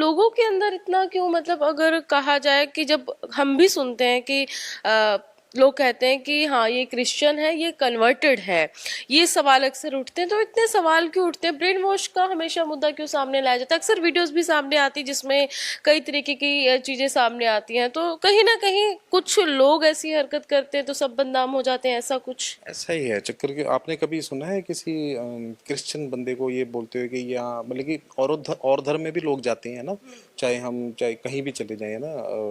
लोगों के अंदर इतना क्यों, मतलब अगर कहा जाए कि जब हम भी सुनते हैं कि लोग कहते हैं कि हाँ ये क्रिश्चियन है, ये कन्वर्टेड है, ये सवाल अक्सर उठते हैं, तो इतने सवाल क्यों उठते हैं? ब्रेन वॉश का हमेशा मुद्दा क्यों सामने लाया जाता है? अक्सर वीडियोस भी सामने आती जिसमें कई तरीके की चीजें सामने आती हैं, तो कहीं ना कहीं कुछ लोग ऐसी हरकत करते हैं तो सब बदनाम हो जाते हैं, ऐसा कुछ? ऐसा ही है चक्कर के। आपने कभी सुना है किसी क्रिश्चियन बंदे को ये बोलते हुए कि यहाँ मतलब कि और धर्म में भी लोग जाते हैं ना, चाहे कहीं भी चले जाए ना,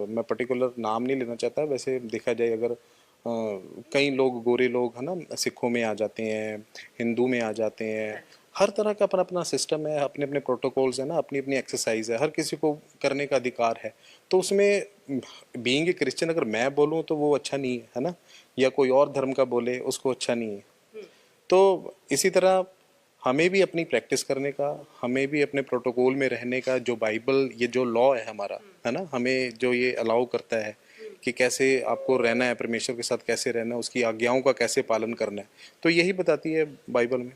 मैं पर्टिकुलर नाम नहीं लेना चाहता, वैसे देखा जाए अगर कई लोग गोरे लोग है ना सिखों में आ जाते हैं, हिंदू में आ जाते हैं, हर तरह का अपना अपना सिस्टम है, अपने अपने प्रोटोकॉल्स है ना, अपनी अपनी एक्सरसाइज है, हर किसी को करने का अधिकार है। तो उसमें बीइंग ए क्रिश्चियन अगर मैं बोलूँ तो वो अच्छा नहीं है ना, या कोई और धर्म का बोले उसको अच्छा नहीं है। तो इसी तरह हमें भी अपनी प्रैक्टिस करने का, हमें भी अपने प्रोटोकॉल में रहने का, जो बाइबल ये जो लॉ है हमारा है ना, हमें जो ये अलाउ करता है कि कैसे आपको रहना है, परमेश्वर के साथ कैसे रहना है, उसकी आज्ञाओं का कैसे पालन करना है, तो यही बताती है बाइबल में।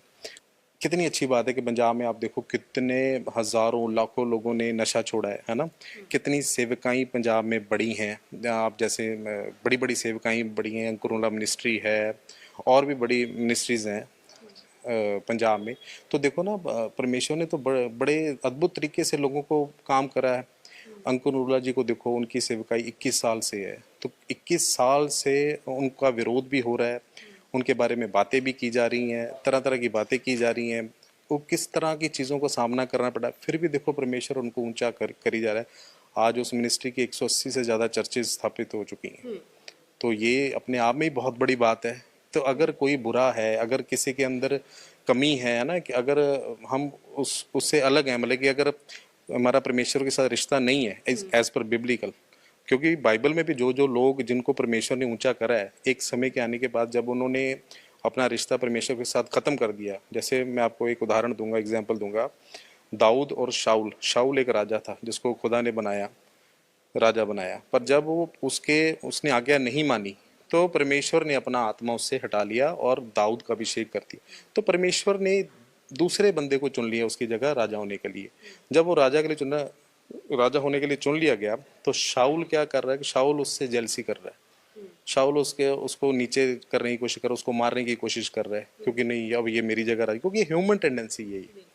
कितनी अच्छी बात है कि पंजाब में आप देखो कितने हजारों लाखों लोगों ने नशा छोड़ा है ना। कितनी सेवकाएं पंजाब में बड़ी हैं, आप जैसे बड़ी बड़ी सेवकाएं बड़ी हैं, अंकुरुला मिनिस्ट्री है, और भी बड़ी मिनिस्ट्रीज हैं पंजाब में। तो देखो ना, परमेश्वर ने तो बड़े अद्भुत तरीके से लोगों को काम करा है। अंकुर उल्ला जी को देखो, उनकी सेवकाई 21 साल से है, तो 21 साल से उनका विरोध भी हो रहा है, उनके बारे में बातें भी की जा रही हैं, तरह तरह की बातें की जा रही हैं, वो किस तरह की चीज़ों को सामना करना पड़ा, फिर भी देखो परमेश्वर उनको ऊंचा करी जा रहा है। आज उस मिनिस्ट्री की 180 से ज़्यादा चर्चेज स्थापित हो चुकी हैं। तो ये अपने आप में ही बहुत बड़ी बात है। तो अगर कोई बुरा है, अगर किसी के अंदर कमी है ना, कि अगर हम उससे अलग हैं, मतलब कि अगर हमारा परमेश्वर के साथ रिश्ता नहीं है एज पर बिब्लिकल, क्योंकि बाइबल में भी जो जो लोग जिनको परमेश्वर ने ऊंचा करा है, एक समय के आने के बाद जब उन्होंने अपना रिश्ता परमेश्वर के साथ ख़त्म कर दिया, जैसे मैं आपको एक उदाहरण दूंगा, एग्जाम्पल दूंगा। दाऊद और शाऊल, शाऊल एक राजा था जिसको खुदा ने बनाया, राजा बनाया, पर जब वो उसने आज्ञा नहीं मानी, तो परमेश्वर ने अपना आत्मा उससे हटा लिया और दाऊद का अभिषेक कर दिया। तो परमेश्वर ने दूसरे बंदे को चुन लिया उसकी जगह राजा होने के लिए। जब वो राजा होने के लिए चुन लिया गया, तो शाऊल क्या कर रहा है कि शाऊल उससे जेलसी कर रहा है। शाऊल उसको नीचे करने की कोशिश कर रहा है, उसको मारने की कोशिश कर रहा है, क्योंकि नहीं अब ये मेरी जगह रही, क्योंकि ह्यूमन टेंडेंसी यही है।